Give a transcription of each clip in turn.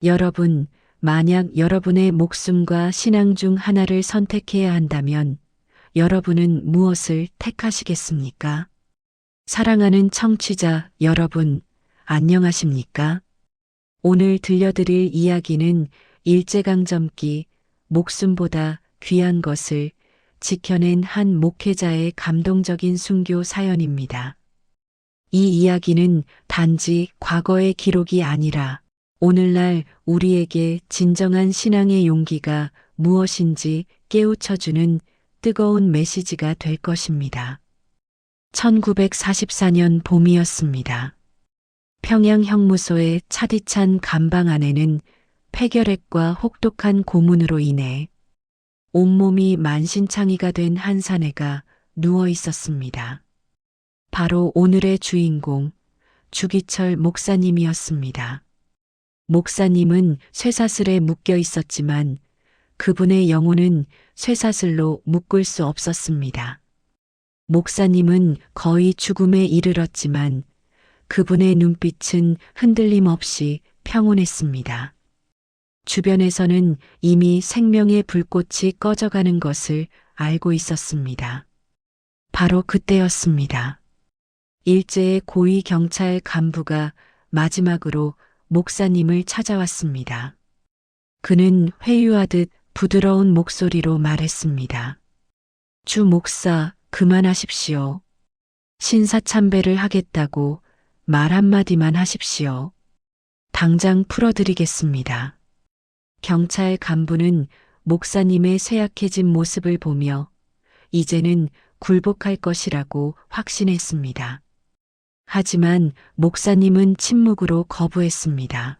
여러분, 만약 여러분의 목숨과 신앙 중 하나를 선택해야 한다면 여러분은 무엇을 택하시겠습니까? 사랑하는 청취자 여러분, 안녕하십니까? 오늘 들려드릴 이야기는 일제강점기 목숨보다 귀한 것을 지켜낸 한 목회자의 감동적인 순교 사연입니다. 이 이야기는 단지 과거의 기록이 아니라 오늘날 우리에게 진정한 신앙의 용기가 무엇인지 깨우쳐주는 뜨거운 메시지가 될 것입니다. 1944년 봄이었습니다. 평양 형무소의 차디찬 감방 안에는 폐결핵과 혹독한 고문으로 인해 온몸이 만신창이가 된 한 사내가 누워 있었습니다. 바로 오늘의 주인공, 주기철 목사님이었습니다. 목사님은 쇠사슬에 묶여 있었지만 그분의 영혼은 쇠사슬로 묶을 수 없었습니다. 목사님은 거의 죽음에 이르렀지만 그분의 눈빛은 흔들림 없이 평온했습니다. 주변에서는 이미 생명의 불꽃이 꺼져가는 것을 알고 있었습니다. 바로 그때였습니다. 일제의 고위 경찰 간부가 마지막으로 목사님을 찾아왔습니다. 그는 회유하듯 부드러운 목소리로 말했습니다. 주 목사, 그만하십시오. 신사참배를 하겠다고 말 한마디만 하십시오. 당장 풀어드리겠습니다. 경찰 간부는 목사님의 쇠약해진 모습을 보며 이제는 굴복할 것이라고 확신했습니다. 하지만 목사님은 침묵으로 거부했습니다.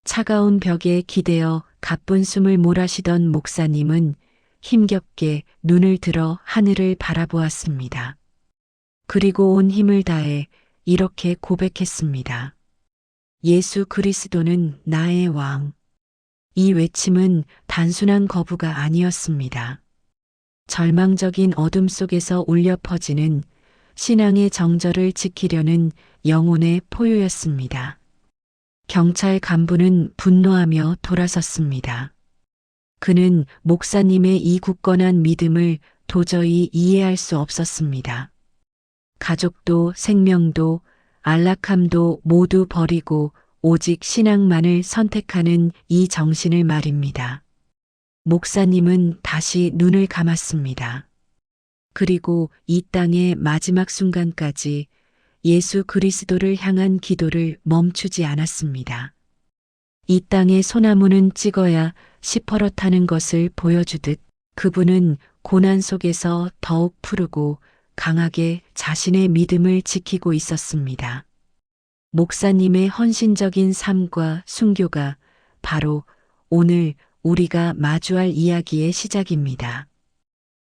차가운 벽에 기대어 가쁜 숨을 몰아쉬던 목사님은 힘겹게 눈을 들어 하늘을 바라보았습니다. 그리고 온 힘을 다해 이렇게 고백했습니다. 예수 그리스도는 나의 왕. 이 외침은 단순한 거부가 아니었습니다. 절망적인 어둠 속에서 울려 퍼지는 신앙의 정절을 지키려는 영혼의 포효였습니다. 경찰 간부는 분노하며 돌아섰습니다. 그는 목사님의 이 굳건한 믿음을 도저히 이해할 수 없었습니다. 가족도 생명도 안락함도 모두 버리고 오직 신앙만을 선택하는 이 정신을 말입니다. 목사님은 다시 눈을 감았습니다. 그리고 이 땅의 마지막 순간까지 예수 그리스도를 향한 기도를 멈추지 않았습니다. 이 땅의 소나무는 찍어야 시퍼렇다는 것을 보여주듯 그분은 고난 속에서 더욱 푸르고 강하게 자신의 믿음을 지키고 있었습니다. 목사님의 헌신적인 삶과 순교가 바로 오늘 우리가 마주할 이야기의 시작입니다.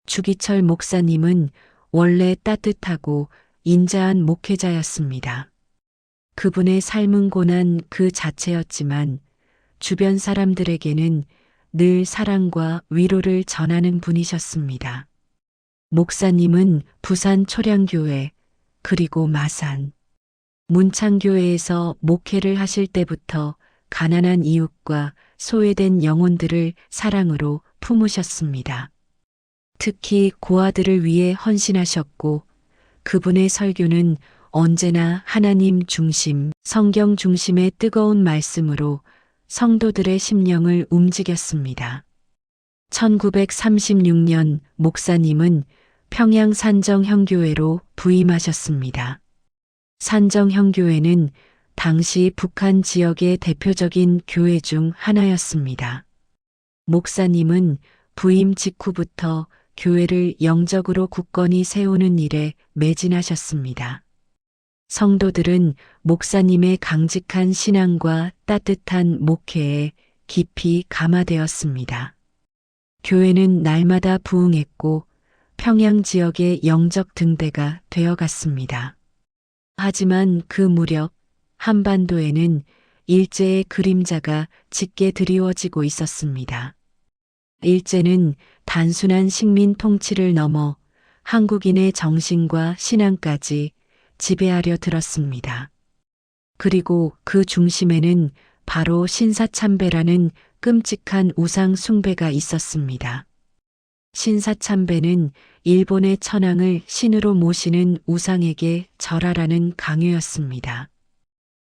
주기철 목사님은 원래 따뜻하고 인자한 목회자였습니다. 그분의 삶은 고난 그 자체였지만 주변 사람들에게는 늘 사랑과 위로를 전하는 분이셨습니다. 목사님은 부산 초량교회 그리고 마산, 문창교회에서 목회를 하실 때부터 가난한 이웃과 소외된 영혼들을 사랑으로 품으셨습니다. 특히 고아들을 위해 헌신하셨고 그분의 설교는 언제나 하나님 중심, 성경 중심의 뜨거운 말씀으로 성도들의 심령을 움직였습니다. 1936년 목사님은 평양 산정형교회로 부임하셨습니다. 산정형교회는 당시 북한 지역의 대표적인 교회 중 하나였습니다. 목사님은 부임 직후부터 교회를 영적으로 굳건히 세우는 일에 매진하셨습니다. 성도들은 목사님의 강직한 신앙과 따뜻한 목회에 깊이 감화되었습니다. 교회는 날마다 부흥했고 평양 지역의 영적 등대가 되어갔습니다. 하지만 그 무렵 한반도에는 일제의 그림자가 짙게 드리워지고 있었습니다. 일제는 단순한 식민 통치를 넘어 한국인의 정신과 신앙까지 지배하려 들었습니다. 그리고 그 중심에는 바로 신사참배라는 끔찍한 우상 숭배가 있었습니다. 신사참배는 일본의 천황을 신으로 모시는 우상에게 절하라는 강요였습니다.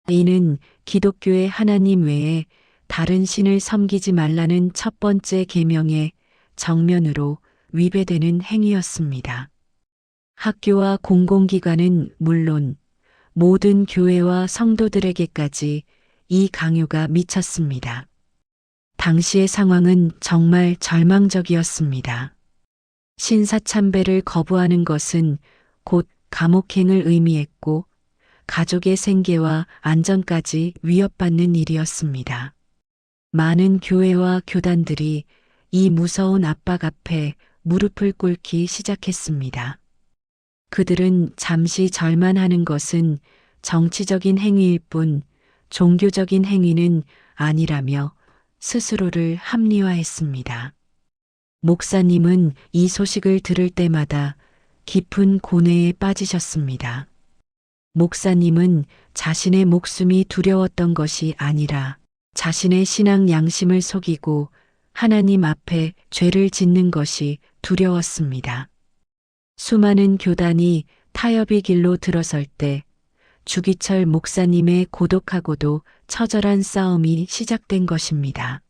이는 기독교의 하나님 외에 다른 신을 섬기지 말라는 첫 번째 계명에 정면으로 위배되는 행위였습니다. 학교와 공공기관은 물론 모든 교회와 성도들에게까지 이 강요가 미쳤습니다. 당시의 상황은 정말 절망적이었습니다. 신사참배를 거부하는 것은 곧 감옥행을 의미했고 가족의 생계와 안전까지 위협받는 일이었습니다. 많은 교회와 교단들이 이 무서운 압박 앞에 무릎을 꿇기 시작했습니다. 그들은 잠시 절만하는 것은 정치적인 행위일 뿐 종교적인 행위는 아니라며 스스로를 합리화했습니다. 목사님은 이 소식을 들을 때마다 깊은 고뇌에 빠지셨습니다. 목사님은 자신의 목숨이 두려웠던 것이 아니라 자신의 신앙 양심을 속이고 하나님 앞에 죄를 짓는 것이 두려웠습니다. 수많은 교단이 타협의 길로 들어설 때 주기철 목사님의 고독하고도 처절한 싸움이 시작된 것입니다.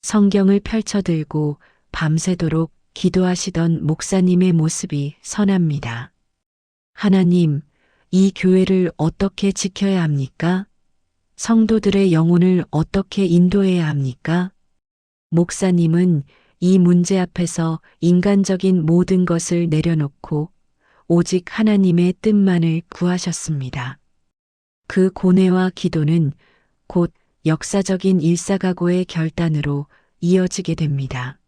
성경을 펼쳐들고 밤새도록 기도하시던 목사님의 모습이 선합니다. 하나님, 이 교회를 어떻게 지켜야 합니까? 성도들의 영혼을 어떻게 인도해야 합니까? 목사님은 이 문제 앞에서 인간적인 모든 것을 내려놓고 오직 하나님의 뜻만을 구하셨습니다. 그 고뇌와 기도는 곧 역사적인 일사각오의 결단으로 이어지게 됩니다.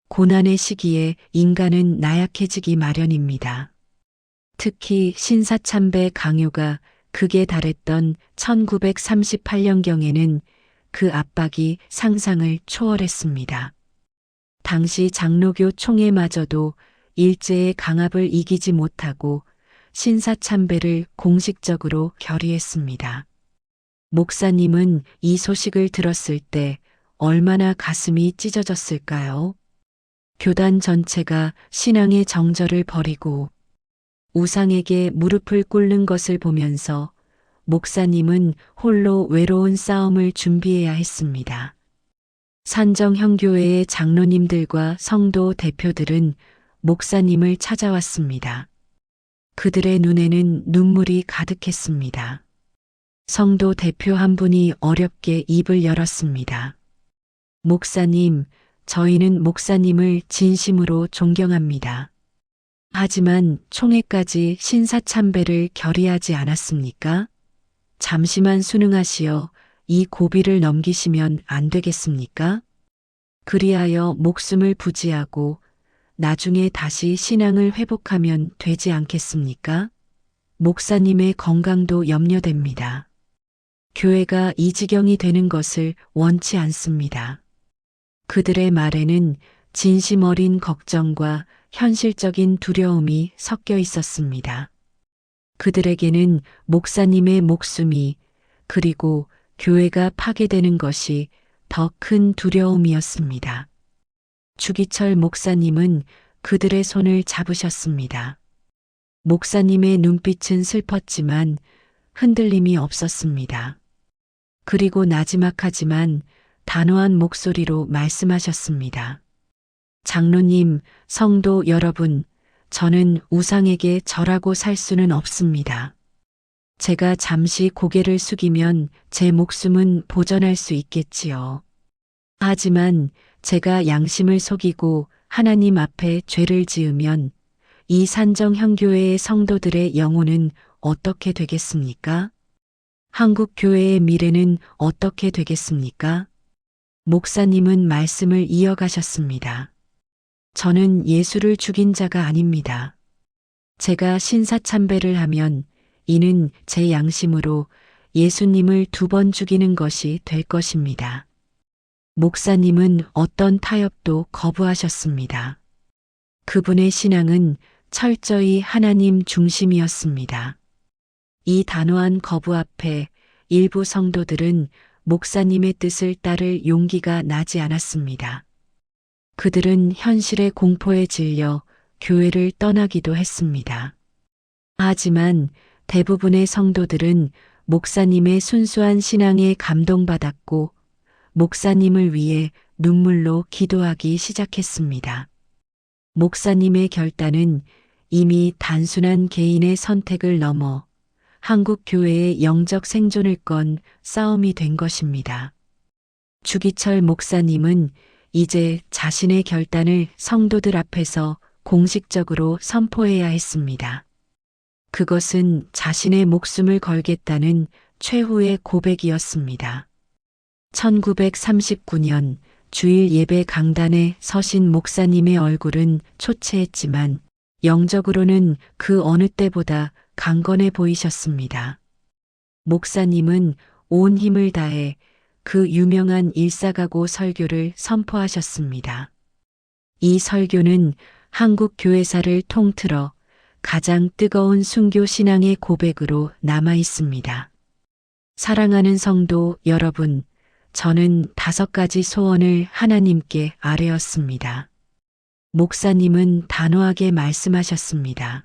고난의 시기에 인간은 나약해지기 마련입니다. 특히 신사참배 강요가 극에 달했던 1938년경에는 그 압박이 상상을 초월했습니다. 당시 장로교 총회마저도 일제의 강압을 이기지 못하고 신사참배를 공식적으로 결의했습니다. 목사님은 이 소식을 들었을 때 얼마나 가슴이 찢어졌을까요? 교단 전체가 신앙의 정절을 버리고 우상에게 무릎을 꿇는 것을 보면서 목사님은 홀로 외로운 싸움을 준비해야 했습니다. 산정형교회의 장로님들과 성도 대표들은 목사님을 찾아왔습니다. 그들의 눈에는 눈물이 가득했습니다. 성도 대표 한 분이 어렵게 입을 열었습니다. 목사님, 저희는 목사님을 진심으로 존경합니다. 하지만 총회까지 신사참배를 결의하지 않았습니까? 잠시만 순응하시어 이 고비를 넘기시면 안 되겠습니까? 그리하여 목숨을 부지하고 나중에 다시 신앙을 회복하면 되지 않겠습니까? 목사님의 건강도 염려됩니다. 교회가 이 지경이 되는 것을 원치 않습니다. 그들의 말에는 진심 어린 걱정과 현실적인 두려움이 섞여 있었습니다. 그들에게는 목사님의 목숨이 그리고 교회가 파괴되는 것이 더 큰 두려움이었습니다. 주기철 목사님은 그들의 손을 잡으셨습니다. 목사님의 눈빛은 슬펐지만 흔들림이 없었습니다. 그리고 나지막하지만 단호한 목소리로 말씀하셨습니다. 장로님, 성도 여러분, 저는 우상에게 절하고 살 수는 없습니다. 제가 잠시 고개를 숙이면 제 목숨은 보전할 수 있겠지요. 하지만 제가 양심을 속이고 하나님 앞에 죄를 지으면 이 산정형교회의 성도들의 영혼은 어떻게 되겠습니까? 한국 교회의 미래는 어떻게 되겠습니까? 목사님은 말씀을 이어가셨습니다. 저는 예수를 죽인 자가 아닙니다. 제가 신사참배를 하면 이는 제 양심으로 예수님을 2번 죽이는 것이 될 것입니다. 목사님은 어떤 타협도 거부하셨습니다. 그분의 신앙은 철저히 하나님 중심이었습니다. 이 단호한 거부 앞에 일부 성도들은 목사님의 뜻을 따를 용기가 나지 않았습니다. 그들은 현실의 공포에 질려 교회를 떠나기도 했습니다. 하지만 대부분의 성도들은 목사님의 순수한 신앙에 감동받았고 목사님을 위해 눈물로 기도하기 시작했습니다. 목사님의 결단은 이미 단순한 개인의 선택을 넘어 한국 교회의 영적 생존을 건 싸움이 된 것입니다. 주기철 목사님은 이제 자신의 결단을 성도들 앞에서 공식적으로 선포해야 했습니다. 그것은 자신의 목숨을 걸겠다는 최후의 고백이었습니다. 1939년 주일 예배 강단에 서신 목사님의 얼굴은 초췌했지만 영적으로는 그 어느 때보다 강건해 보이셨습니다. 목사님은 온 힘을 다해 그 유명한 일사각오 설교를 선포하셨습니다. 이 설교는 한국 교회사를 통틀어 가장 뜨거운 순교 신앙의 고백으로 남아 있습니다. 사랑하는 성도 여러분, 저는 5가지 소원을 하나님께 아뢰었습니다. 목사님은 단호하게 말씀하셨습니다.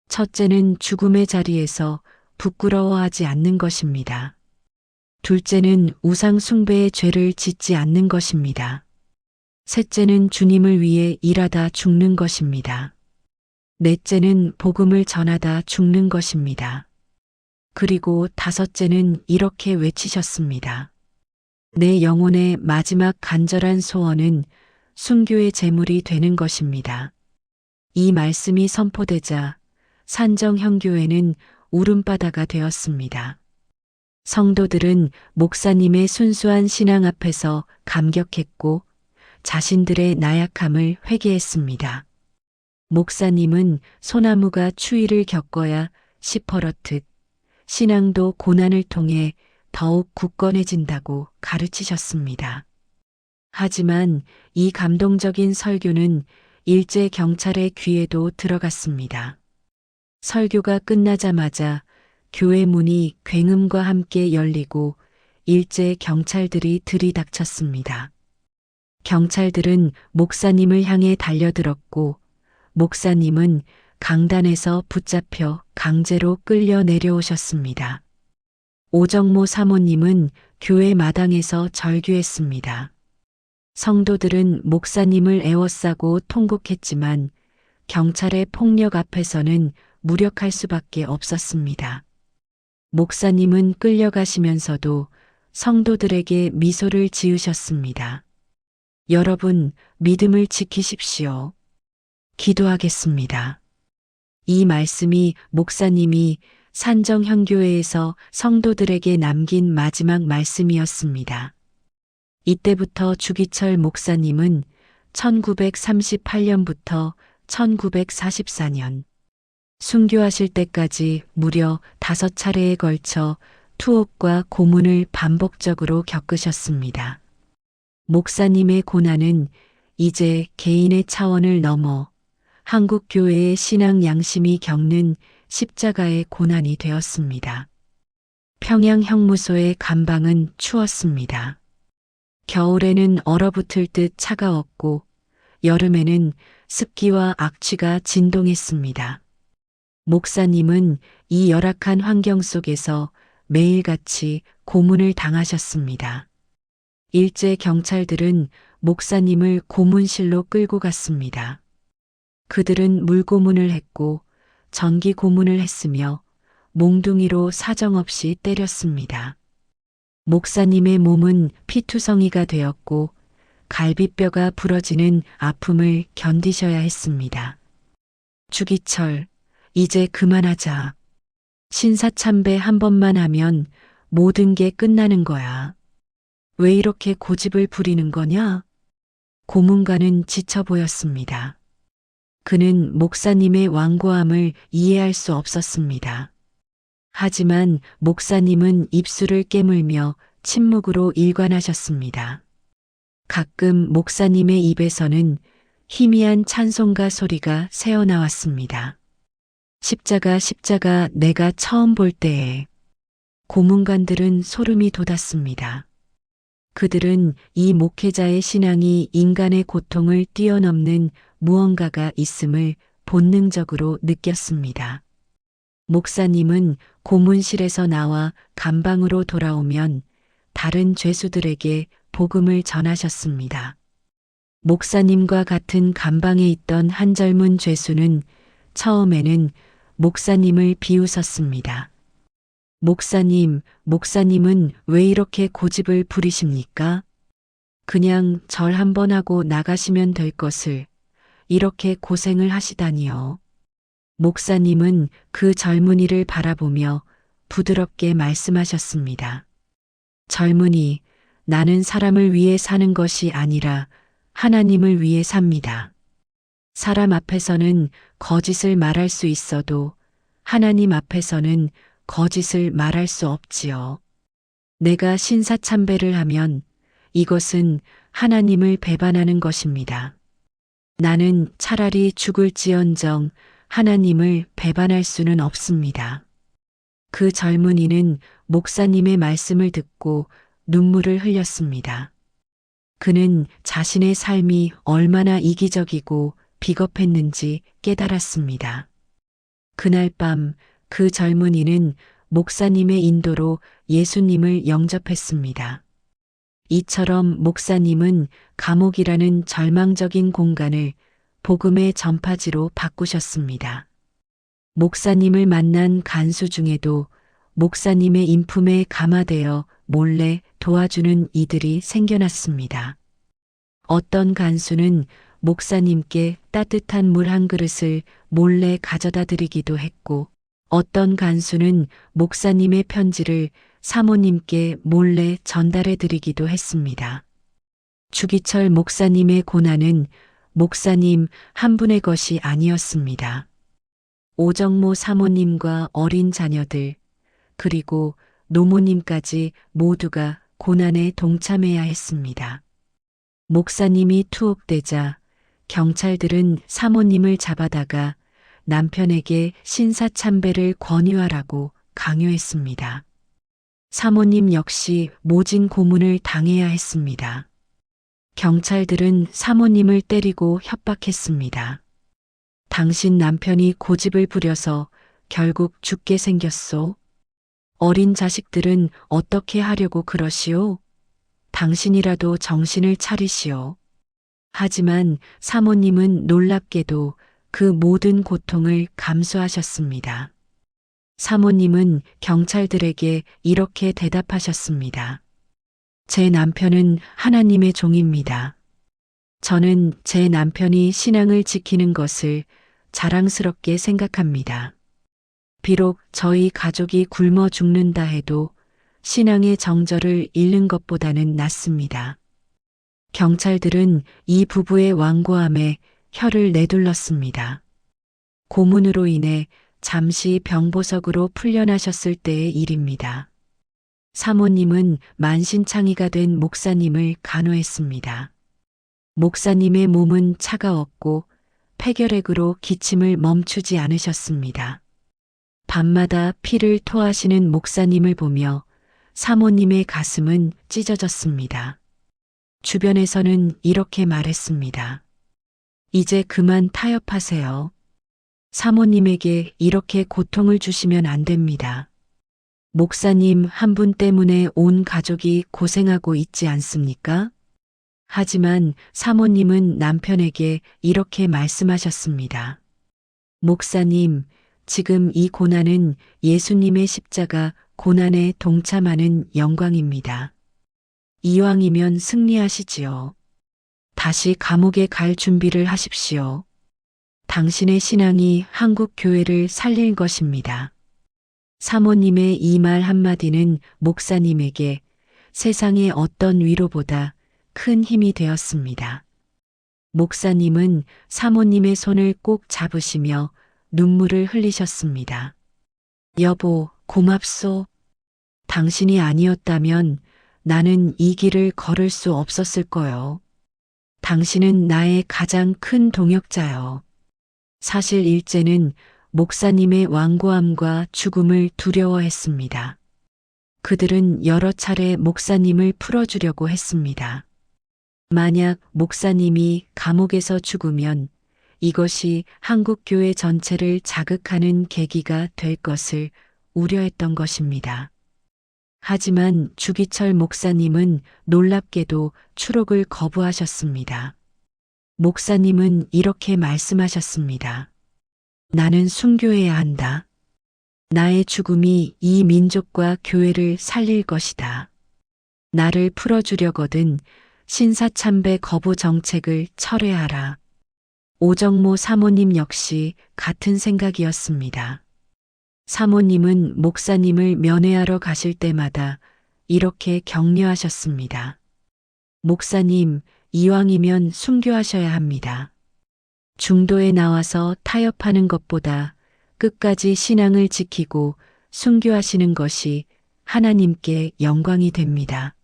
첫째는 죽음의 자리에서 부끄러워하지 않는 것입니다. 둘째는 우상 숭배의 죄를 짓지 않는 것입니다. 셋째는 주님을 위해 일하다 죽는 것입니다. 넷째는 복음을 전하다 죽는 것입니다. 그리고 5째는 이렇게 외치셨습니다. 내 영혼의 마지막 간절한 소원은 순교의 제물이 되는 것입니다. 이 말씀이 선포되자 산정형교회는 울음바다가 되었습니다. 성도들은 목사님의 순수한 신앙 앞에서 감격했고 자신들의 나약함을 회개했습니다. 목사님은 소나무가 추위를 겪어야 시퍼렇듯 신앙도 고난을 통해 더욱 굳건해진다고 가르치셨습니다. 하지만 이 감동적인 설교는 일제 경찰의 귀에도 들어갔습니다. 설교가 끝나자마자 교회 문이 굉음과 함께 열리고 일제 경찰들이 들이닥쳤습니다. 경찰들은 목사님을 향해 달려들었고 목사님은 강단에서 붙잡혀 강제로 끌려 내려오셨습니다. 오정모 사모님은 교회 마당에서 절규했습니다. 성도들은 목사님을 애워싸고 통곡했지만 경찰의 폭력 앞에서는 무력할 수밖에 없었습니다. 목사님은 끌려가시면서도 성도들에게 미소를 지으셨습니다. 여러분, 믿음을 지키십시오. 기도하겠습니다. 이 말씀이 목사님이 산정형교회에서 성도들에게 남긴 마지막 말씀이었습니다. 이때부터 주기철 목사님은 1938년부터 1944년 순교하실 때까지 무려 5차례에 걸쳐 투옥과 고문을 반복적으로 겪으셨습니다. 목사님의 고난은 이제 개인의 차원을 넘어 한국 교회의 신앙 양심이 겪는 십자가의 고난이 되었습니다. 평양 형무소의 감방은 추웠습니다. 겨울에는 얼어붙을 듯 차가웠고 여름에는 습기와 악취가 진동했습니다. 목사님은 이 열악한 환경 속에서 매일같이 고문을 당하셨습니다. 일제 경찰들은 목사님을 고문실로 끌고 갔습니다. 그들은 물고문을 했고 전기 고문을 했으며 몽둥이로 사정없이 때렸습니다. 목사님의 몸은 피투성이가 되었고 갈비뼈가 부러지는 아픔을 견디셔야 했습니다. 주기철, 이제 그만하자. 신사참배 한 번만 하면 모든 게 끝나는 거야. 왜 이렇게 고집을 부리는 거냐? 고문관은 지쳐 보였습니다. 그는 목사님의 완고함을 이해할 수 없었습니다. 하지만 목사님은 입술을 깨물며 침묵으로 일관하셨습니다. 가끔 목사님의 입에서는 희미한 찬송가 소리가 새어나왔습니다. 십자가 십자가 내가 처음 볼 때에 고문관들은 소름이 돋았습니다. 그들은 이 목회자의 신앙이 인간의 고통을 뛰어넘는 무언가가 있음을 본능적으로 느꼈습니다. 목사님은 고문실에서 나와 감방으로 돌아오면 다른 죄수들에게 복음을 전하셨습니다. 목사님과 같은 감방에 있던 한 젊은 죄수는 처음에는 목사님을 비웃었습니다. 목사님은 왜 이렇게 고집을 부리십니까? 그냥 절 한번 하고 나가시면 될 것을 이렇게 고생을 하시다니요. 목사님은 그 젊은이를 바라보며 부드럽게 말씀하셨습니다. 젊은이, 나는 사람을 위해 사는 것이 아니라 하나님을 위해 삽니다. 사람 앞에서는 거짓을 말할 수 있어도 하나님 앞에서는 거짓을 말할 수 없지요. 내가 신사참배를 하면 이것은 하나님을 배반하는 것입니다. 나는 차라리 죽을지언정 하나님을 배반할 수는 없습니다. 그 젊은이는 목사님의 말씀을 듣고 눈물을 흘렸습니다. 그는 자신의 삶이 얼마나 이기적이고 비겁했는지 깨달았습니다. 그날 밤 그 젊은이는 목사님의 인도로 예수님을 영접했습니다. 이처럼 목사님은 감옥이라는 절망적인 공간을 복음의 전파지로 바꾸셨습니다. 목사님을 만난 간수 중에도 목사님의 인품에 감화되어 몰래 도와주는 이들이 생겨났습니다. 어떤 간수는 목사님께 따뜻한 물 한 그릇을 몰래 가져다 드리기도 했고, 어떤 간수는 목사님의 편지를 사모님께 몰래 전달해 드리기도 했습니다. 주기철 목사님의 고난은 목사님 한 분의 것이 아니었습니다. 오정모 사모님과 어린 자녀들, 그리고 노모님까지 모두가 고난에 동참해야 했습니다. 목사님이 투옥되자 경찰들은 사모님을 잡아다가 남편에게 신사참배를 권유하라고 강요했습니다. 사모님 역시 모진 고문을 당해야 했습니다. 경찰들은 사모님을 때리고 협박했습니다. 당신 남편이 고집을 부려서 결국 죽게 생겼소. 어린 자식들은 어떻게 하려고 그러시오? 당신이라도 정신을 차리시오. 하지만 사모님은 놀랍게도 그 모든 고통을 감수하셨습니다. 사모님은 경찰들에게 이렇게 대답하셨습니다. 제 남편은 하나님의 종입니다. 저는 제 남편이 신앙을 지키는 것을 자랑스럽게 생각합니다. 비록 저희 가족이 굶어 죽는다 해도 신앙의 정절을 잃는 것보다는 낫습니다. 경찰들은 이 부부의 완고함에 혀를 내둘렀습니다. 고문으로 인해 잠시 병보석으로 풀려나셨을 때의 일입니다. 사모님은 만신창이가 된 목사님을 간호했습니다. 목사님의 몸은 차가웠고 폐결핵으로 기침을 멈추지 않으셨습니다. 밤마다 피를 토하시는 목사님을 보며 사모님의 가슴은 찢어졌습니다. 주변에서는 이렇게 말했습니다. 이제 그만 타협하세요. 사모님에게 이렇게 고통을 주시면 안 됩니다. 목사님 한 분 때문에 온 가족이 고생하고 있지 않습니까? 하지만 사모님은 남편에게 이렇게 말씀하셨습니다. 목사님, 지금 이 고난은 예수님의 십자가 고난에 동참하는 영광입니다. 이왕이면 승리하시지요. 다시 감옥에 갈 준비를 하십시오. 당신의 신앙이 한국 교회를 살릴 것입니다. 사모님의 이 말 한마디는 목사님에게 세상의 어떤 위로보다 큰 힘이 되었습니다. 목사님은 사모님의 손을 꼭 잡으시며 눈물을 흘리셨습니다. 여보, 고맙소. 당신이 아니었다면 나는 이 길을 걸을 수 없었을 거요. 당신은 나의 가장 큰 동역자요. 사실 일제는 목사님의 완고함과 죽음을 두려워했습니다. 그들은 여러 차례 목사님을 풀어주려고 했습니다. 만약 목사님이 감옥에서 죽으면 이것이 한국교회 전체를 자극하는 계기가 될 것을 우려했던 것입니다. 하지만 주기철 목사님은 놀랍게도 추록을 거부하셨습니다. 목사님은 이렇게 말씀하셨습니다. 나는 순교해야 한다. 나의 죽음이 이 민족과 교회를 살릴 것이다. 나를 풀어주려거든 신사참배 거부 정책을 철회하라. 오정모 사모님 역시 같은 생각이었습니다. 사모님은 목사님을 면회하러 가실 때마다 이렇게 격려하셨습니다. 목사님, 이왕이면 순교하셔야 합니다. 중도에 나와서 타협하는 것보다 끝까지 신앙을 지키고 순교하시는 것이 하나님께 영광이 됩니다.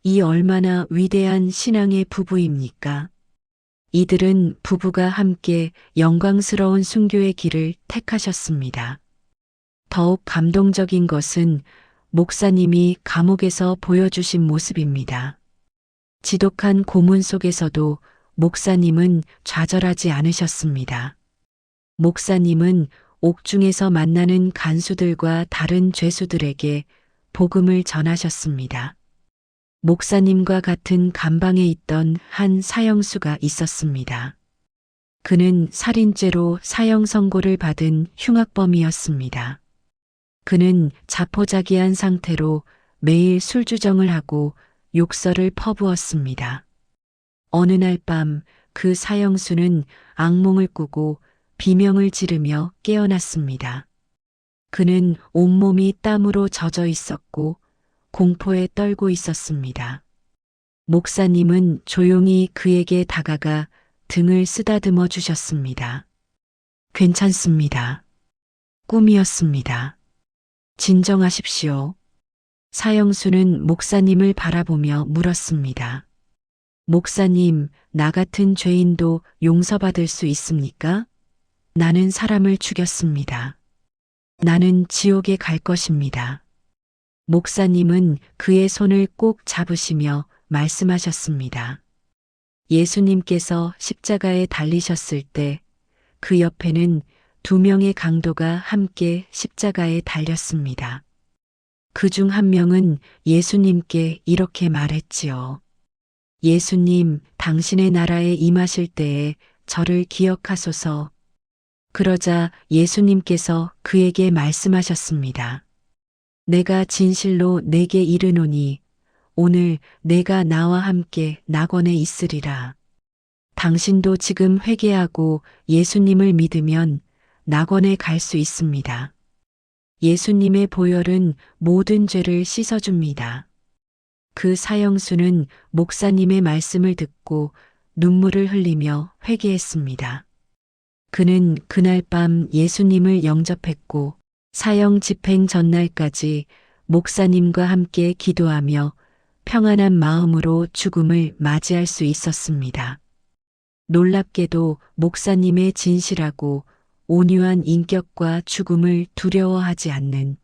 이 얼마나 위대한 신앙의 부부입니까? 이들은 부부가 함께 영광스러운 순교의 길을 택하셨습니다. 더욱 감동적인 것은 목사님이 감옥에서 보여주신 모습입니다. 지독한 고문 속에서도 목사님은 좌절하지 않으셨습니다. 목사님은 옥중에서 만나는 간수들과 다른 죄수들에게 복음을 전하셨습니다. 목사님과 같은 감방에 있던 한 사형수가 있었습니다. 그는 살인죄로 사형 선고를 받은 흉악범이었습니다. 그는 자포자기한 상태로 매일 술주정을 하고 욕설을 퍼부었습니다. 어느 날 밤 그 사형수는 악몽을 꾸고 비명을 지르며 깨어났습니다. 그는 온몸이 땀으로 젖어 있었고 공포에 떨고 있었습니다. 목사님은 조용히 그에게 다가가 등을 쓰다듬어 주셨습니다. 괜찮습니다. 꿈이었습니다. 진정하십시오. 사형수는 목사님을 바라보며 물었습니다. 목사님, 나 같은 죄인도 용서받을 수 있습니까? 나는 사람을 죽였습니다. 나는 지옥에 갈 것입니다. 목사님은 그의 손을 꼭 잡으시며 말씀하셨습니다. 예수님께서 십자가에 달리셨을 때 그 옆에는 2명의 강도가 함께 십자가에 달렸습니다. 그 중 한 명은 예수님께 이렇게 말했지요. 예수님, 당신의 나라에 임하실 때에 저를 기억하소서. 그러자 예수님께서 그에게 말씀하셨습니다. 내가 진실로 내게 이르노니 오늘 내가 나와 함께 낙원에 있으리라. 당신도 지금 회개하고 예수님을 믿으면 낙원에 갈 수 있습니다. 예수님의 보혈은 모든 죄를 씻어줍니다. 그 사형수는 목사님의 말씀을 듣고 눈물을 흘리며 회개했습니다. 그는 그날 밤 예수님을 영접했고 사형 집행 전날까지 목사님과 함께 기도하며 평안한 마음으로 죽음을 맞이할 수 있었습니다. 놀랍게도 목사님의 진실하고 온유한 인격과 죽음을 두려워하지 않는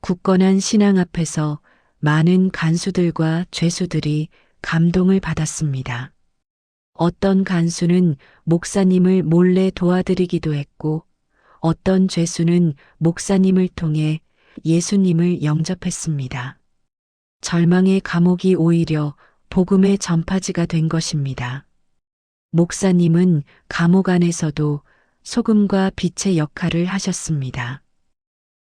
굳건한 신앙 앞에서 많은 간수들과 죄수들이 감동을 받았습니다. 어떤 간수는 목사님을 몰래 도와드리기도 했고 어떤 죄수는 목사님을 통해 예수님을 영접했습니다. 절망의 감옥이 오히려 복음의 전파지가 된 것입니다. 목사님은 감옥 안에서도 소금과 빛의 역할을 하셨습니다.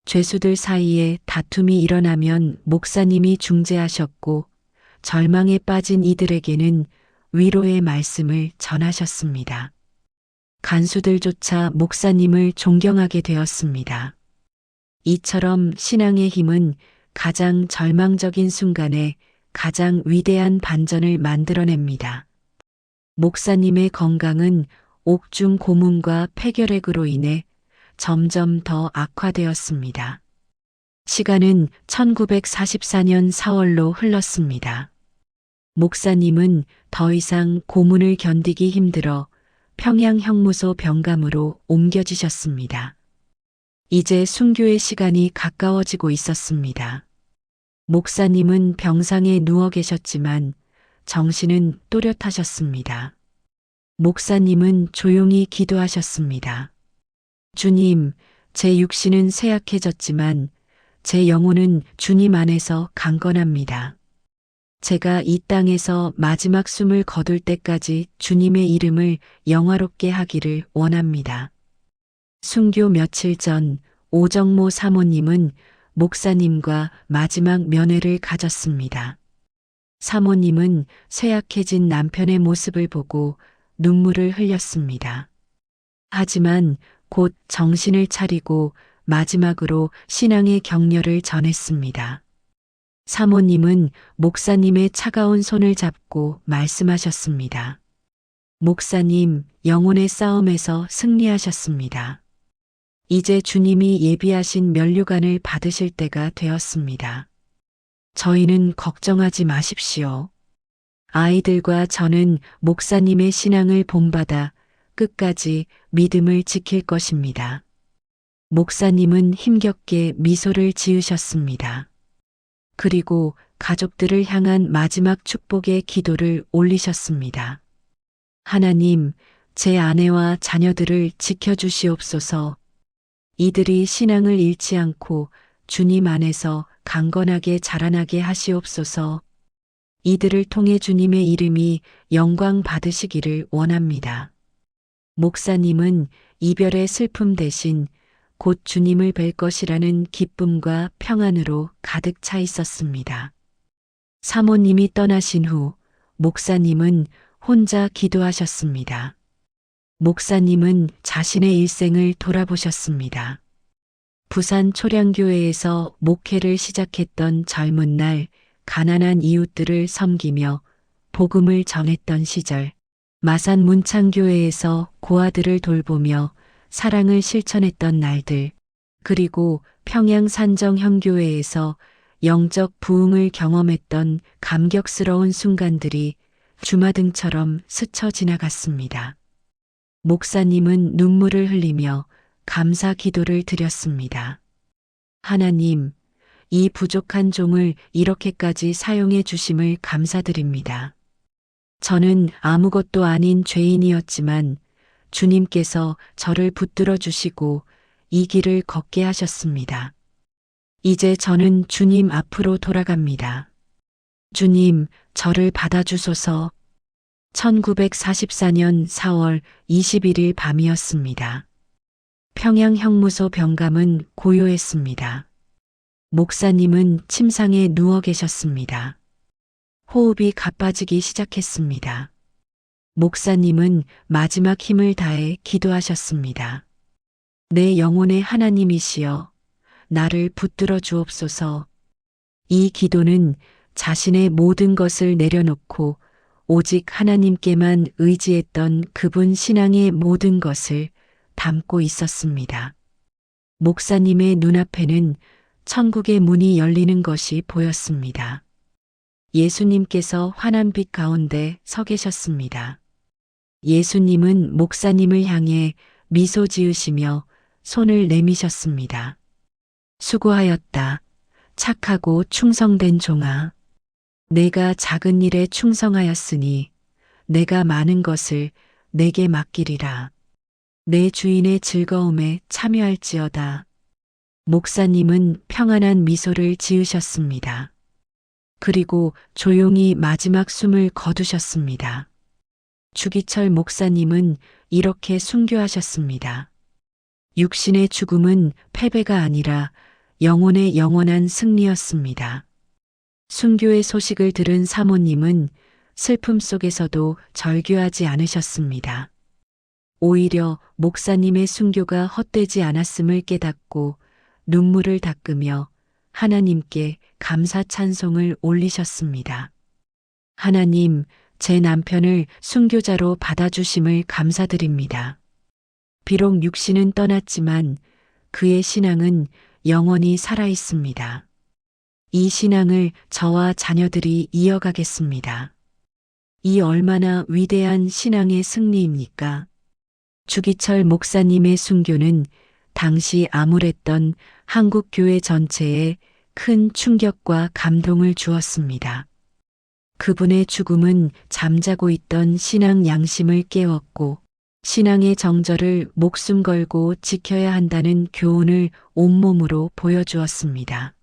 죄수들 사이에 다툼이 일어나면 목사님이 중재하셨고 절망에 빠진 이들에게는 위로의 말씀을 전하셨습니다. 간수들조차 목사님을 존경하게 되었습니다. 이처럼 신앙의 힘은 가장 절망적인 순간에 가장 위대한 반전을 만들어냅니다. 목사님의 건강은 옥중 고문과 폐결핵으로 인해 점점 더 악화되었습니다. 시간은 1944년 4월로 흘렀습니다. 목사님은 더 이상 고문을 견디기 힘들어 평양 형무소 병감으로 옮겨지셨습니다. 이제 순교의 시간이 가까워지고 있었습니다. 목사님은 병상에 누워 계셨지만 정신은 또렷하셨습니다. 목사님은 조용히 기도하셨습니다. 주님, 제 육신은 쇠약해졌지만 제 영혼은 주님 안에서 강건합니다. 제가 이 땅에서 마지막 숨을 거둘 때까지 주님의 이름을 영화롭게 하기를 원합니다. 순교 며칠 전 오정모 사모님은 목사님과 마지막 면회를 가졌습니다. 사모님은 쇠약해진 남편의 모습을 보고 눈물을 흘렸습니다. 하지만 곧 정신을 차리고 마지막으로 신앙의 격려를 전했습니다. 사모님은 목사님의 차가운 손을 잡고 말씀하셨습니다. 목사님, 영혼의 싸움에서 승리하셨습니다. 이제 주님이 예비하신 면류관을 받으실 때가 되었습니다. 저희는 걱정하지 마십시오. 아이들과 저는 목사님의 신앙을 본받아 끝까지 믿음을 지킬 것입니다. 목사님은 힘겹게 미소를 지으셨습니다. 그리고 가족들을 향한 마지막 축복의 기도를 올리셨습니다. 하나님, 제 아내와 자녀들을 지켜주시옵소서. 이들이 신앙을 잃지 않고 주님 안에서 강건하게 자라나게 하시옵소서. 이들을 통해 주님의 이름이 영광 받으시기를 원합니다. 목사님은 이별의 슬픔 대신 곧 주님을 뵐 것이라는 기쁨과 평안으로 가득 차 있었습니다. 사모님이 떠나신 후 목사님은 혼자 기도하셨습니다. 목사님은 자신의 일생을 돌아보셨습니다. 부산 초량교회에서 목회를 시작했던 젊은 날 가난한 이웃들을 섬기며 복음을 전했던 시절, 마산 문창교회에서 고아들을 돌보며 사랑을 실천했던 날들, 그리고 평양 산정형교회에서 영적 부흥을 경험했던 감격스러운 순간들이 주마등처럼 스쳐 지나갔습니다. 목사님은 눈물을 흘리며 감사 기도를 드렸습니다. 하나님, 이 부족한 종을 이렇게까지 사용해 주심을 감사드립니다. 저는 아무것도 아닌 죄인이었지만 주님께서 저를 붙들어 주시고 이 길을 걷게 하셨습니다. 이제 저는 주님 앞으로 돌아갑니다. 주님, 저를 받아주소서. 1944년 4월 21일 밤이었습니다. 평양 형무소 병감은 고요했습니다. 목사님은 침상에 누워 계셨습니다. 호흡이 가빠지기 시작했습니다. 목사님은 마지막 힘을 다해 기도하셨습니다. 내 영혼의 하나님이시여, 나를 붙들어 주옵소서. 이 기도는 자신의 모든 것을 내려놓고 오직 하나님께만 의지했던 그분 신앙의 모든 것을 담고 있었습니다. 목사님의 눈앞에는 천국의 문이 열리는 것이 보였습니다. 예수님께서 환한 빛 가운데 서 계셨습니다. 예수님은 목사님을 향해 미소 지으시며 손을 내미셨습니다. 수고하였다. 착하고 충성된 종아. 내가 작은 일에 충성하였으니 내가 많은 것을 내게 맡기리라. 내 주인의 즐거움에 참여할지어다. 목사님은 평안한 미소를 지으셨습니다. 그리고 조용히 마지막 숨을 거두셨습니다. 주기철 목사님은 이렇게 순교하셨습니다. 육신의 죽음은 패배가 아니라 영혼의 영원한 승리였습니다. 순교의 소식을 들은 사모님은 슬픔 속에서도 절규하지 않으셨습니다. 오히려 목사님의 순교가 헛되지 않았음을 깨닫고 눈물을 닦으며 하나님께 감사 찬송을 올리셨습니다. 하나님, 제 남편을 순교자로 받아주심을 감사드립니다. 비록 육신은 떠났지만 그의 신앙은 영원히 살아있습니다. 이 신앙을 저와 자녀들이 이어가겠습니다. 이 얼마나 위대한 신앙의 승리입니까? 주기철 목사님의 순교는 당시 암울했던 한국 교회 전체에 큰 충격과 감동을 주었습니다. 그분의 죽음은 잠자고 있던 신앙 양심을 깨웠고 신앙의 정절을 목숨 걸고 지켜야 한다는 교훈을 온몸으로 보여주었습니다.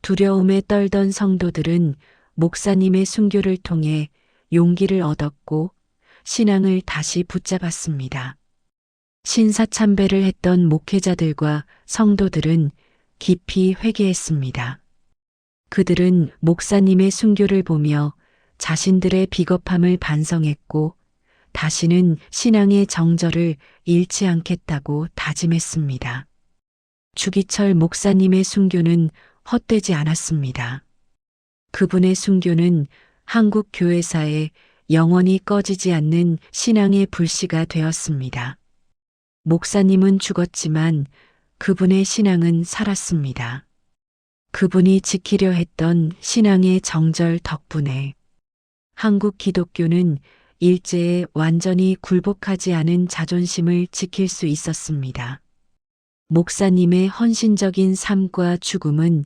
두려움에 떨던 성도들은 목사님의 순교를 통해 용기를 얻었고 신앙을 다시 붙잡았습니다. 신사참배를 했던 목회자들과 성도들은 깊이 회개했습니다. 그들은 목사님의 순교를 보며 자신들의 비겁함을 반성했고 다시는 신앙의 정절을 잃지 않겠다고 다짐했습니다. 주기철 목사님의 순교는 헛되지 않았습니다. 그분의 순교는 한국 교회사에 영원히 꺼지지 않는 신앙의 불씨가 되었습니다. 목사님은 죽었지만 그분의 신앙은 살았습니다. 그분이 지키려 했던 신앙의 정절 덕분에 한국 기독교는 일제에 완전히 굴복하지 않은 자존심을 지킬 수 있었습니다. 목사님의 헌신적인 삶과 죽음은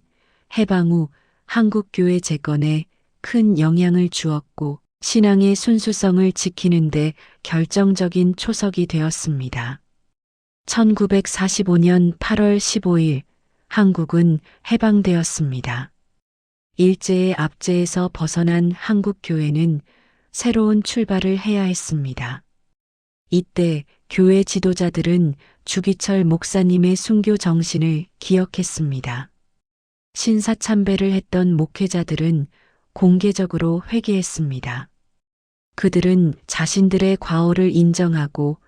해방 후 한국교회 재건에 큰 영향을 주었고 신앙의 순수성을 지키는 데 결정적인 초석이 되었습니다. 1945년 8월 15일 한국은 해방되었습니다. 일제의 압제에서 벗어난 한국교회는 새로운 출발을 해야 했습니다. 이때 교회 지도자들은 주기철 목사님의 순교 정신을 기억했습니다. 신사참배를 했던 목회자들은 공개적으로 회개했습니다. 그들은 자신들의 과오를 인정하고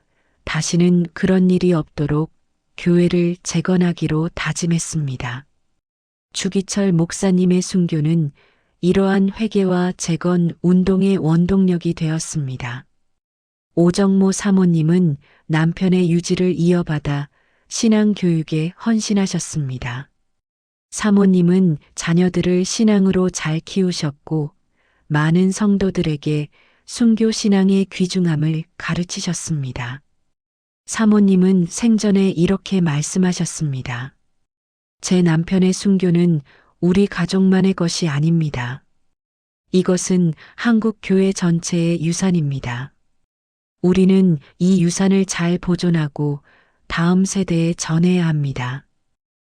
다시는 그런 일이 없도록 교회를 재건하기로 다짐했습니다. 주기철 목사님의 순교는 이러한 회개와 재건 운동의 원동력이 되었습니다. 오정모 사모님은 남편의 유지를 이어받아 신앙교육에 헌신하셨습니다. 사모님은 자녀들을 신앙으로 잘 키우셨고 많은 성도들에게 순교 신앙의 귀중함을 가르치셨습니다. 사모님은 생전에 이렇게 말씀하셨습니다. 제 남편의 순교는 우리 가족만의 것이 아닙니다. 이것은 한국 교회 전체의 유산입니다. 우리는 이 유산을 잘 보존하고 다음 세대에 전해야 합니다.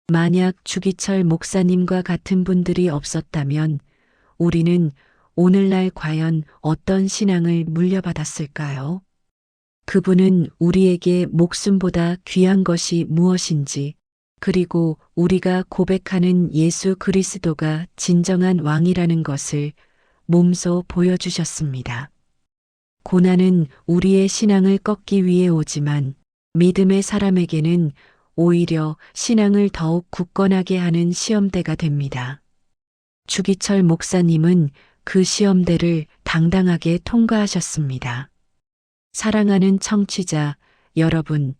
만약 주기철 목사님과 같은 분들이 없었다면 우리는 오늘날 과연 어떤 신앙을 물려받았을까요? 그분은 우리에게 목숨보다 귀한 것이 무엇인지, 그리고 우리가 고백하는 예수 그리스도가 진정한 왕이라는 것을 몸소 보여주셨습니다. 고난은 우리의 신앙을 꺾기 위해 오지만 믿음의 사람에게는 오히려 신앙을 더욱 굳건하게 하는 시험대가 됩니다. 주기철 목사님은 그 시험대를 당당하게 통과하셨습니다. 사랑하는 청취자 여러분,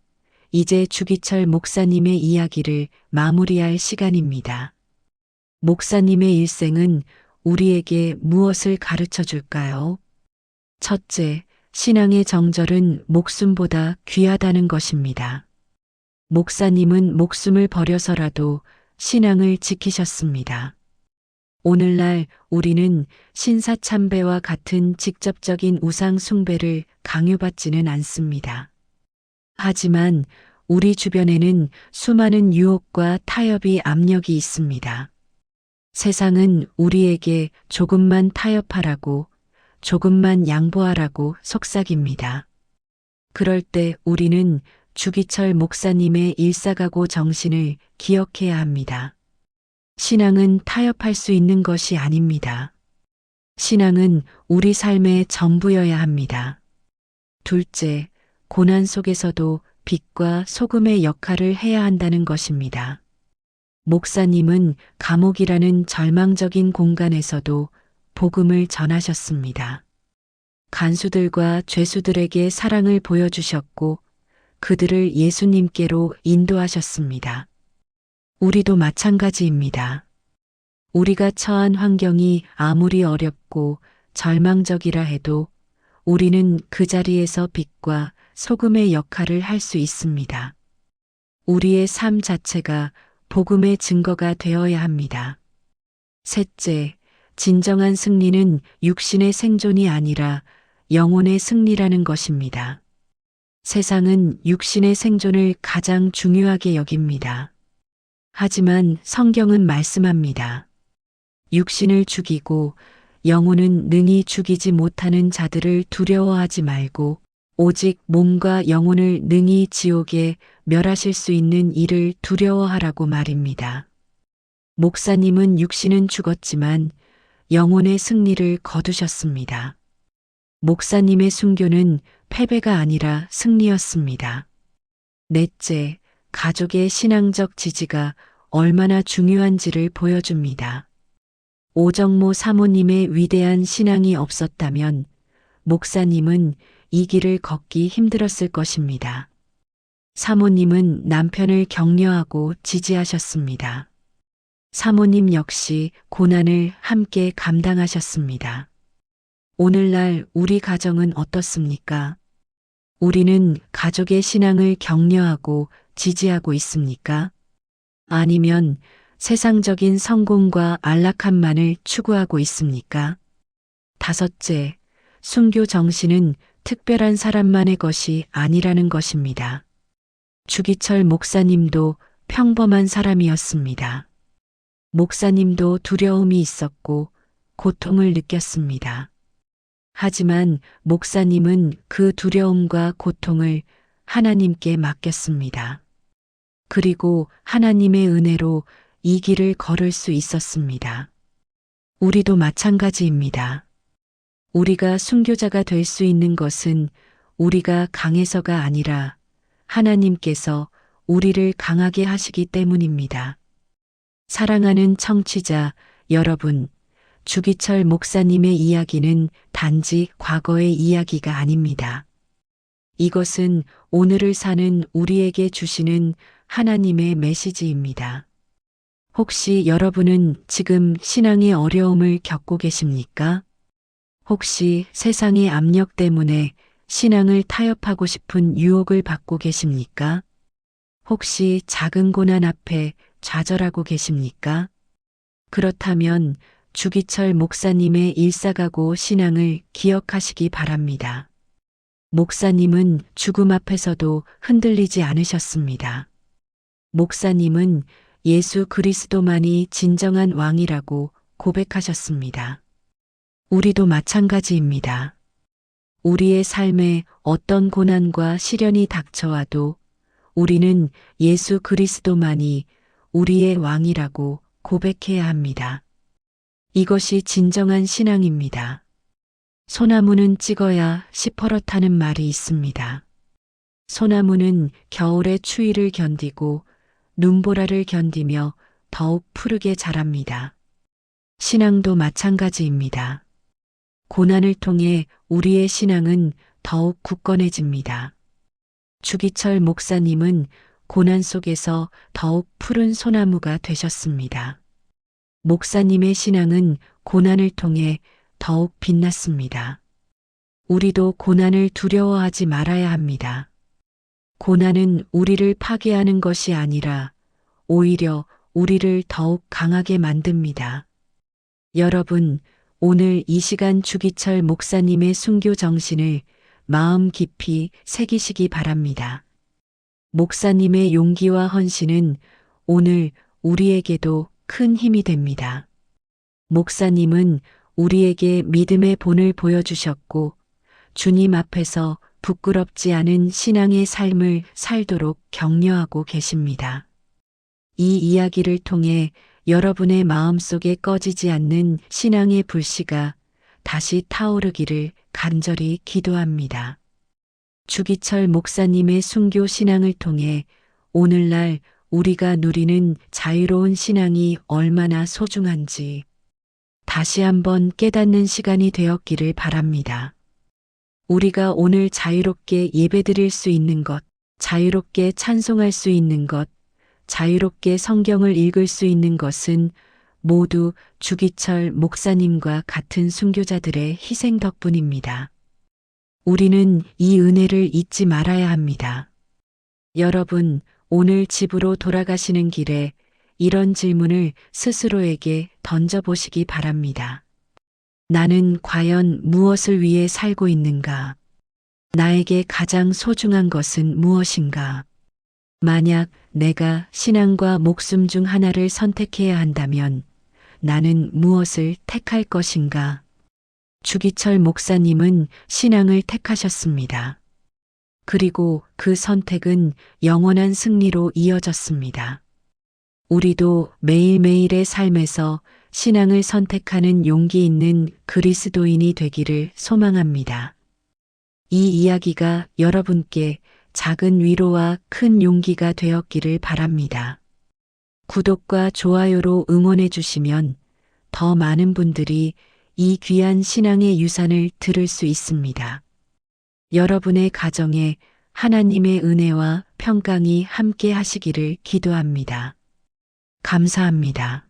이제 주기철 목사님의 이야기를 마무리할 시간입니다. 목사님의 일생은 우리에게 무엇을 가르쳐 줄까요? 첫째, 신앙의 정절은 목숨보다 귀하다는 것입니다. 목사님은 목숨을 버려서라도 신앙을 지키셨습니다. 오늘날 우리는 신사참배와 같은 직접적인 우상 숭배를 강요받지는 않습니다. 하지만 우리 주변에는 수많은 유혹과 타협이 압력이 있습니다. 세상은 우리에게 조금만 타협하라고, 조금만 양보하라고 속삭입니다. 그럴 때 우리는 주기철 목사님의 일사각오 정신을 기억해야 합니다. 신앙은 타협할 수 있는 것이 아닙니다. 신앙은 우리 삶의 전부여야 합니다. 둘째, 고난 속에서도 빛과 소금의 역할을 해야 한다는 것입니다. 목사님은 감옥이라는 절망적인 공간에서도 복음을 전하셨습니다. 간수들과 죄수들에게 사랑을 보여주셨고 그들을 예수님께로 인도하셨습니다. 우리도 마찬가지입니다. 우리가 처한 환경이 아무리 어렵고 절망적이라 해도 우리는 그 자리에서 빛과 소금의 역할을 할 수 있습니다. 우리의 삶 자체가 복음의 증거가 되어야 합니다. 셋째, 진정한 승리는 육신의 생존이 아니라 영혼의 승리라는 것입니다. 세상은 육신의 생존을 가장 중요하게 여깁니다. 하지만 성경은 말씀합니다. 육신을 죽이고 영혼은 능히 죽이지 못하는 자들을 두려워하지 말고 오직 몸과 영혼을 능히 지옥에 멸하실 수 있는 이를 두려워하라고 말입니다. 목사님은 육신은 죽었지만 영혼의 승리를 거두셨습니다. 목사님의 순교는 패배가 아니라 승리였습니다. 넷째, 가족의 신앙적 지지가 얼마나 중요한지를 보여줍니다. 오정모 사모님의 위대한 신앙이 없었다면 목사님은 이 길을 걷기 힘들었을 것입니다. 사모님은 남편을 격려하고 지지하셨습니다. 사모님 역시 고난을 함께 감당하셨습니다. 오늘날 우리 가정은 어떻습니까? 우리는 가족의 신앙을 격려하고 지지하고 있습니까? 아니면 세상적인 성공과 안락함만을 추구하고 있습니까? 다섯째, 순교 정신은 특별한 사람만의 것이 아니라는 것입니다. 주기철 목사님도 평범한 사람이었습니다. 목사님도 두려움이 있었고 고통을 느꼈습니다. 하지만 목사님은 그 두려움과 고통을 하나님께 맡겼습니다. 그리고 하나님의 은혜로 이 길을 걸을 수 있었습니다. 우리도 마찬가지입니다. 우리가 순교자가 될 수 있는 것은 우리가 강해서가 아니라 하나님께서 우리를 강하게 하시기 때문입니다. 사랑하는 청취자 여러분, 주기철 목사님의 이야기는 단지 과거의 이야기가 아닙니다. 이것은 오늘을 사는 우리에게 주시는 하나님의 메시지입니다. 혹시 여러분은 지금 신앙의 어려움을 겪고 계십니까? 혹시 세상의 압력 때문에 신앙을 타협하고 싶은 유혹을 받고 계십니까? 혹시 작은 고난 앞에 좌절하고 계십니까? 그렇다면 주기철 목사님의 일사가고 신앙을 기억하시기 바랍니다. 목사님은 죽음 앞에서도 흔들리지 않으셨습니다. 목사님은 예수 그리스도만이 진정한 왕이라고 고백하셨습니다. 우리도 마찬가지입니다. 우리의 삶에 어떤 고난과 시련이 닥쳐와도 우리는 예수 그리스도만이 우리의 왕이라고 고백해야 합니다. 이것이 진정한 신앙입니다. 소나무는 찍어야 시퍼렇다는 말이 있습니다. 소나무는 겨울의 추위를 견디고 눈보라를 견디며 더욱 푸르게 자랍니다. 신앙도 마찬가지입니다. 고난을 통해 우리의 신앙은 더욱 굳건해집니다. 주기철 목사님은 고난 속에서 더욱 푸른 소나무가 되셨습니다. 목사님의 신앙은 고난을 통해 더욱 빛났습니다. 우리도 고난을 두려워하지 말아야 합니다. 고난은 우리를 파괴하는 것이 아니라 오히려 우리를 더욱 강하게 만듭니다. 여러분, 오늘 이 시간 주기철 목사님의 순교 정신을 마음 깊이 새기시기 바랍니다. 목사님의 용기와 헌신은 오늘 우리에게도 큰 힘이 됩니다. 목사님은 우리에게 믿음의 본을 보여주셨고 주님 앞에서 부끄럽지 않은 신앙의 삶을 살도록 격려하고 계십니다. 이 이야기를 통해 여러분의 마음속에 꺼지지 않는 신앙의 불씨가 다시 타오르기를 간절히 기도합니다. 주기철 목사님의 순교 신앙을 통해 오늘날 우리가 누리는 자유로운 신앙이 얼마나 소중한지 다시 한번 깨닫는 시간이 되었기를 바랍니다. 우리가 오늘 자유롭게 예배드릴 수 있는 것, 자유롭게 찬송할 수 있는 것, 자유롭게 성경을 읽을 수 있는 것은 모두 주기철 목사님과 같은 순교자들의 희생 덕분입니다. 우리는 이 은혜를 잊지 말아야 합니다. 여러분, 오늘 집으로 돌아가시는 길에 이런 질문을 스스로에게 던져보시기 바랍니다. 나는 과연 무엇을 위해 살고 있는가? 나에게 가장 소중한 것은 무엇인가? 만약 내가 신앙과 목숨 중 하나를 선택해야 한다면 나는 무엇을 택할 것인가? 주기철 목사님은 신앙을 택하셨습니다. 그리고 그 선택은 영원한 승리로 이어졌습니다. 우리도 매일매일의 삶에서 신앙을 선택하는 용기 있는 그리스도인이 되기를 소망합니다. 이 이야기가 여러분께 작은 위로와 큰 용기가 되었기를 바랍니다. 구독과 좋아요로 응원해 주시면 더 많은 분들이 이 귀한 신앙의 유산을 들을 수 있습니다. 여러분의 가정에 하나님의 은혜와 평강이 함께 하시기를 기도합니다. 감사합니다.